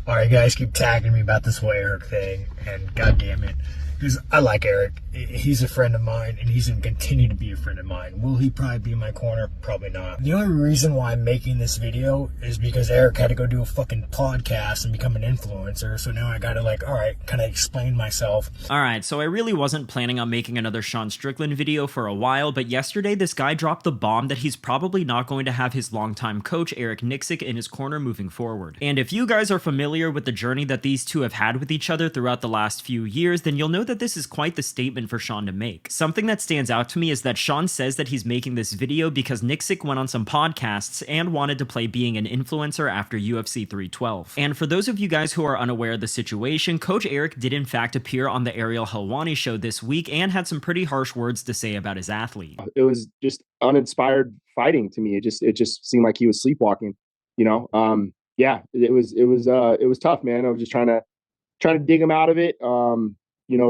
Alright, guys keep tagging me about this whole Eric thing, and god damn it. Because I like Eric. He's a friend of mine, and he's going to continue to be a friend of mine. Will he probably be in my corner? Probably not. The only reason why I'm making this video is because Eric had to go do a fucking podcast and become an influencer, so now I gotta, alright, kind of explain myself. Alright, so I really wasn't planning on making another Sean Strickland video for a while, but yesterday this guy dropped the bomb that he's probably not going to have his longtime coach, Eric Nicksick, in his corner moving forward. And if you guys are familiar with the journey that these two have had with each other throughout the last few years, then you'll know that this is quite the statement for Sean to make. Something that stands out to me is that Sean says that he's making this video because Nicksick went on some podcasts and wanted to play being an influencer after UFC 312. And for those of you guys who are unaware of the situation, Coach Eric did in fact appear on the Ariel Helwani show this week and had some pretty harsh words to say about his athlete. It was just uninspired fighting to me. It just seemed like he was sleepwalking, Yeah, it was tough, man. I was just trying to dig him out of it.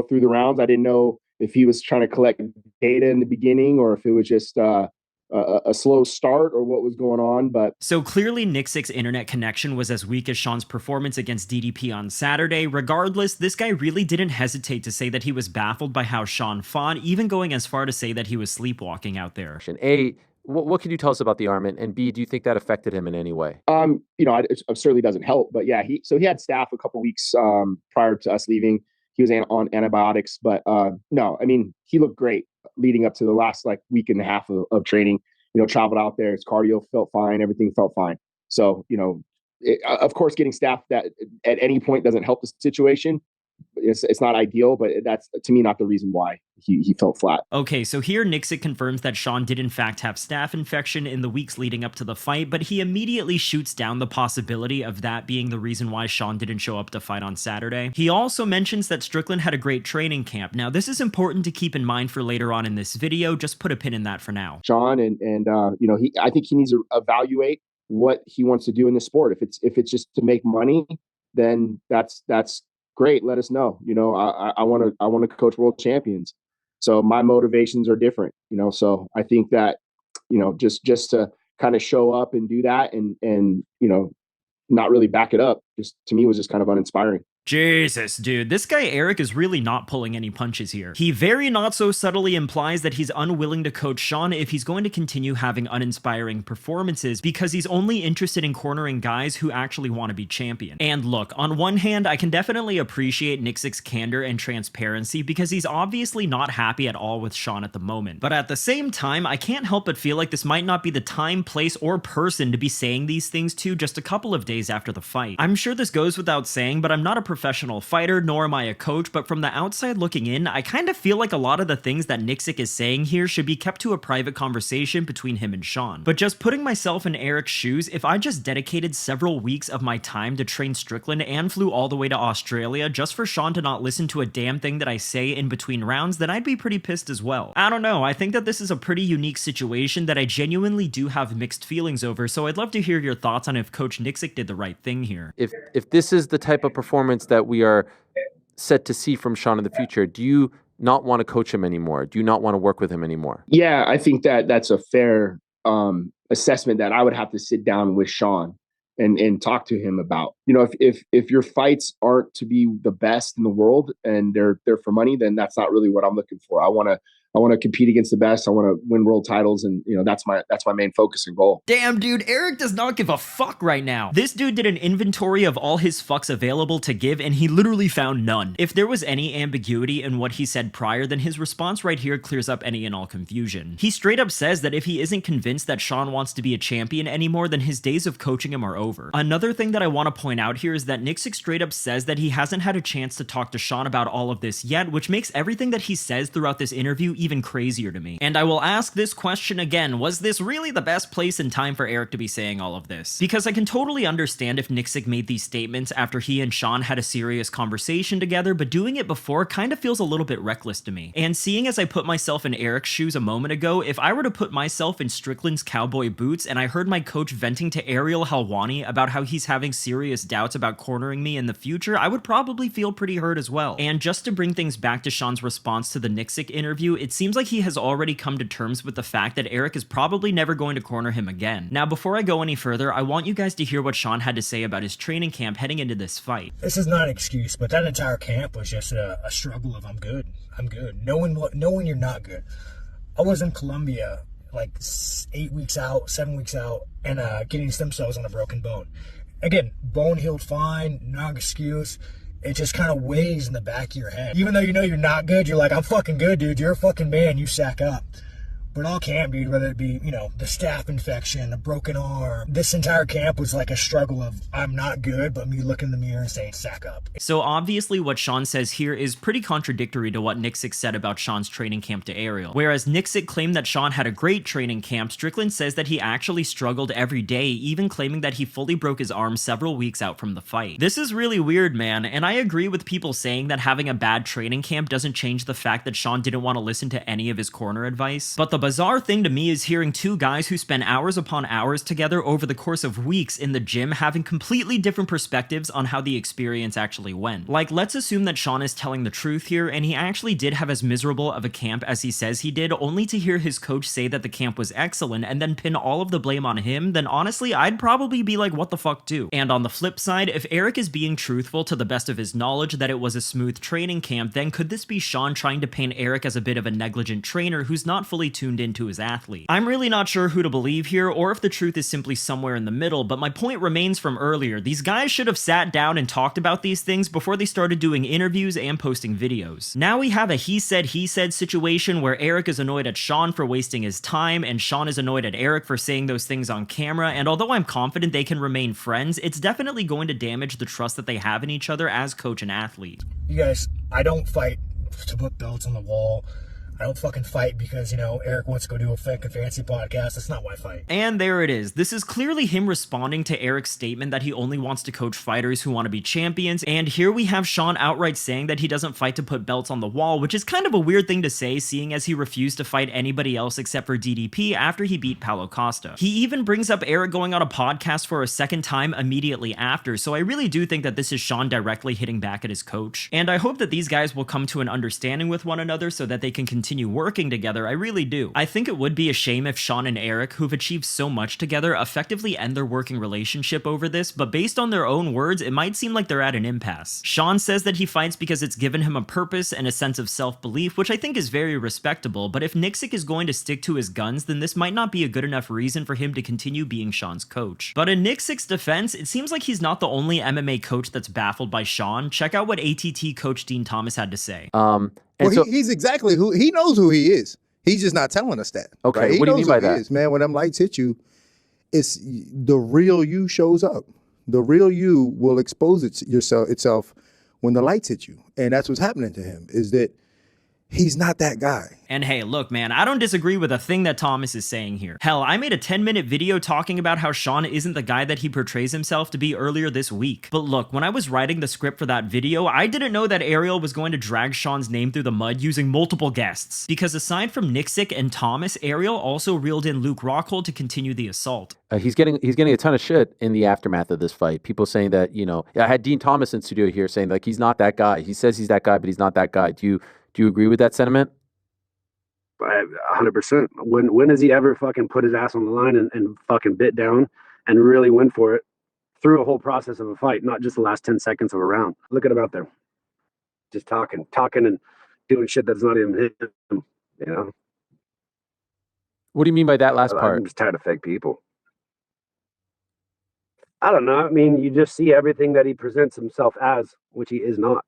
Through the rounds. I didn't know if he was trying to collect data in the beginning or if it was just a slow start or what was going on. But so clearly Nicksick's internet connection was as weak as Sean's performance against DDP on Saturday. Regardless, this guy really didn't hesitate to say that he was baffled by how Sean fought, even going as far to say that he was sleepwalking out there. A, what can you tell us about the arm? And B, do you think that affected him in any way? It certainly doesn't help. But yeah, he had staph a couple weeks prior to us leaving. He was on antibiotics, but no, I mean, he looked great leading up to the last week and a half of training. Traveled out there, his cardio felt fine, everything felt fine. So, of course, getting staph that at any point doesn't help the situation. It's not ideal, but that's, to me, not the reason why he felt flat. Okay, so here Nicksick confirms that Sean did in fact have staph infection in the weeks leading up to the fight, but he immediately shoots down the possibility of that being the reason why Sean didn't show up to fight on Saturday. He also mentions that Strickland had a great training camp. Now, this is important to keep in mind for later on in this video. Just put a pin in that for now. Sean, I think he needs to evaluate what he wants to do in the sport. If it's just to make money, then that's great. Let us know. I want to coach world champions. So my motivations are different, so I think that, just to kind of show up and do that and not really back it up, just to me was just kind of uninspiring. Jesus, dude, this guy Eric is really not pulling any punches here. He very not so subtly implies that he's unwilling to coach Sean if he's going to continue having uninspiring performances because he's only interested in cornering guys who actually want to be champion. And look, on one hand, I can definitely appreciate Nicksick's candor and transparency because he's obviously not happy at all with Sean at the moment. But at the same time, I can't help but feel like this might not be the time, place, or person to be saying these things to just a couple of days after the fight. I'm sure this goes without saying, but I'm not a professional fighter, nor am I a coach, but from the outside looking in, I kind of feel like a lot of the things that Nicksick is saying here should be kept to a private conversation between him and Sean. But just putting myself in Eric's shoes, if I just dedicated several weeks of my time to train Strickland and flew all the way to Australia just for Sean to not listen to a damn thing that I say in between rounds, then I'd be pretty pissed as well. I don't know, I think that this is a pretty unique situation that I genuinely do have mixed feelings over, so I'd love to hear your thoughts on if Coach Nicksick did the right thing here. If this is the type of performance that we are set to see from Sean in the future, do you not want to coach him anymore? Do you not want to work with him anymore? Yeah, I think that's a fair assessment that I would have to sit down with Sean and talk to him about. If your fights aren't to be the best in the world and they're for money, then that's not really what I'm looking for. I want to compete against the best. I want to win world titles, and that's my main focus and goal. Damn, dude, Eric does not give a fuck right now. This dude did an inventory of all his fucks available to give, and he literally found none. If there was any ambiguity in what he said prior, then his response right here clears up any and all confusion. He straight up says that if he isn't convinced that Sean wants to be a champion anymore, then his days of coaching him are over. Another thing that I want to point out here is that Nicksick straight up says that he hasn't had a chance to talk to Sean about all of this yet, which makes everything that he says throughout this interview even crazier to me. And I will ask this question again, was this really the best place and time for Eric to be saying all of this? Because I can totally understand if Nicksick made these statements after he and Sean had a serious conversation together, but doing it before kind of feels a little bit reckless to me. And seeing as I put myself in Eric's shoes a moment ago, if I were to put myself in Strickland's cowboy boots and I heard my coach venting to Ariel Helwani about how he's having serious doubts about cornering me in the future, I would probably feel pretty hurt as well. And just to bring things back to Sean's response to the Nicksick interview, it it seems like he has already come to terms with the fact that Eric is probably never going to corner him again. Now, before I go any further, I want you guys to hear what Sean had to say about his training camp heading into this fight. This is not an excuse, but that entire camp was just a struggle of I'm good. Knowing you're not good. I was in Colombia like 7 weeks out, and getting stem cells on a broken bone. Again, bone healed fine, no excuse. It just kind of weighs in the back of your head. Even though you know you're not good, you're like, I'm fucking good, dude. You're a fucking man. You sack up. But all camp, dude, whether it be, the staph infection, a broken arm, this entire camp was like a struggle of I'm not good, but me looking in the mirror and saying, sack up. So obviously what Sean says here is pretty contradictory to what Nicksick said about Sean's training camp to Ariel. Whereas Nicksick claimed that Sean had a great training camp, Strickland says that he actually struggled every day, even claiming that he fully broke his arm several weeks out from the fight. This is really weird, man, and I agree with people saying that having a bad training camp doesn't change the fact that Sean didn't want to listen to any of his corner advice. But the bizarre thing to me is hearing two guys who spend hours upon hours together over the course of weeks in the gym having completely different perspectives on how the experience actually went. Like, let's assume that Sean is telling the truth here and he actually did have as miserable of a camp as he says he did, only to hear his coach say that the camp was excellent and then pin all of the blame on him, then honestly I'd probably be like, what the fuck too? And on the flip side, if Eric is being truthful to the best of his knowledge that it was a smooth training camp, then could this be Sean trying to paint Eric as a bit of a negligent trainer who's not fully tuned into his athlete? I'm really not sure who to believe here or if the truth is simply somewhere in the middle, but my point remains from earlier. These guys should have sat down and talked about these things before they started doing interviews and posting videos. Now we have a he said situation where Eric is annoyed at Sean for wasting his time and Sean is annoyed at Eric for saying those things on camera, and although I'm confident they can remain friends, it's definitely going to damage the trust that they have in each other as coach and athlete. You guys, I don't fight to put belts on the wall. I don't fucking fight because, Eric wants to go do a fucking fancy podcast. That's not why I fight. And there it is. This is clearly him responding to Eric's statement that he only wants to coach fighters who want to be champions. And here we have Sean outright saying that he doesn't fight to put belts on the wall, which is kind of a weird thing to say, seeing as he refused to fight anybody else except for DDP after he beat Paulo Costa. He even brings up Eric going on a podcast for a second time immediately after, so I really do think that this is Sean directly hitting back at his coach. And I hope that these guys will come to an understanding with one another so that they can continue working together. I really do. I think it would be a shame if Sean and Eric, who've achieved so much together, effectively end their working relationship over this, but based on their own words, it might seem like they're at an impasse. Sean says that he fights because it's given him a purpose and a sense of self-belief, which I think is very respectable, but if Nicksick is going to stick to his guns, then this might not be a good enough reason for him to continue being Sean's coach. But in Nicksick's defense, it seems like he's not the only MMA coach that's baffled by Sean. Check out what ATT coach Dean Thomas had to say. He's exactly who he knows who he is. He's just not telling us that. Okay, right? what do you mean by that? Is, man, when them lights hit you, it's the real you shows up. The real you will expose itself when the lights hit you, and that's what's happening to him. Is that he's not that guy. And hey, look, man, I don't disagree with a thing that Thomas is saying here. Hell, I made a 10-minute video talking about how Sean isn't the guy that he portrays himself to be earlier this week. But look, when I was writing the script for that video, I didn't know that Ariel was going to drag Sean's name through the mud using multiple guests. Because aside from Nicksick and Thomas, Ariel also reeled in Luke Rockhold to continue the assault. He's getting a ton of shit in the aftermath of this fight. People saying that, I had Dean Thomas in studio here saying like he's not that guy. He says he's that guy, but he's not that guy. Do you agree with that sentiment? 100%. When has he ever fucking put his ass on the line and fucking bit down and really went for it through a whole process of a fight, not just the last 10 seconds of a round? Look at him out there. Just talking and doing shit that's not even him, What do you mean by that last part? I'm just tired of fake people. I don't know. I mean, you just see everything that he presents himself as, which he is not.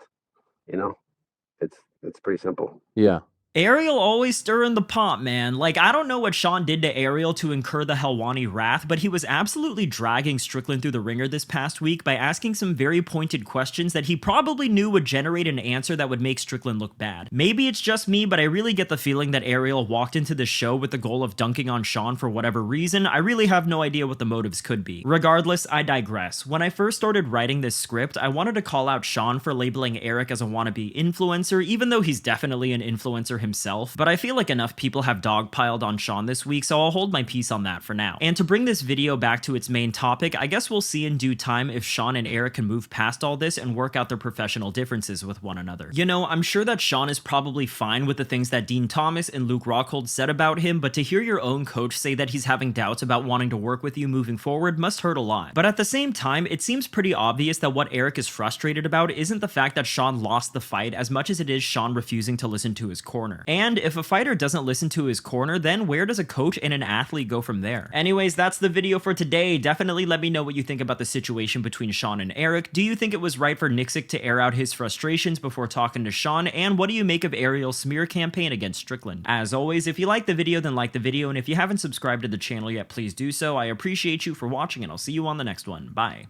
It's pretty simple. Yeah. Ariel always stirring the pot, man. Like, I don't know what Sean did to Ariel to incur the Helwani wrath, but he was absolutely dragging Strickland through the ringer this past week by asking some very pointed questions that he probably knew would generate an answer that would make Strickland look bad. Maybe it's just me, but I really get the feeling that Ariel walked into the show with the goal of dunking on Sean for whatever reason. I really have no idea what the motives could be. Regardless, I digress. When I first started writing this script, I wanted to call out Sean for labeling Eric as a wannabe influencer, even though he's definitely an influencer himself, but I feel like enough people have dogpiled on Sean this week, so I'll hold my peace on that for now. And to bring this video back to its main topic, I guess we'll see in due time if Sean and Eric can move past all this and work out their professional differences with one another. You know, I'm sure that Sean is probably fine with the things that Dean Thomas and Luke Rockhold said about him, but to hear your own coach say that he's having doubts about wanting to work with you moving forward must hurt a lot. But at the same time, it seems pretty obvious that what Eric is frustrated about isn't the fact that Sean lost the fight as much as it is Sean refusing to listen to his corner. And if a fighter doesn't listen to his corner, then where does a coach and an athlete go from there? Anyways, that's the video for today. Definitely let me know what you think about the situation between Sean and Eric. Do you think it was right for Nicksick to air out his frustrations before talking to Sean? And what do you make of Ariel's smear campaign against Strickland? As always, if you like the video, then like the video, and if you haven't subscribed to the channel yet, please do so. I appreciate you for watching, and I'll see you on the next one. Bye.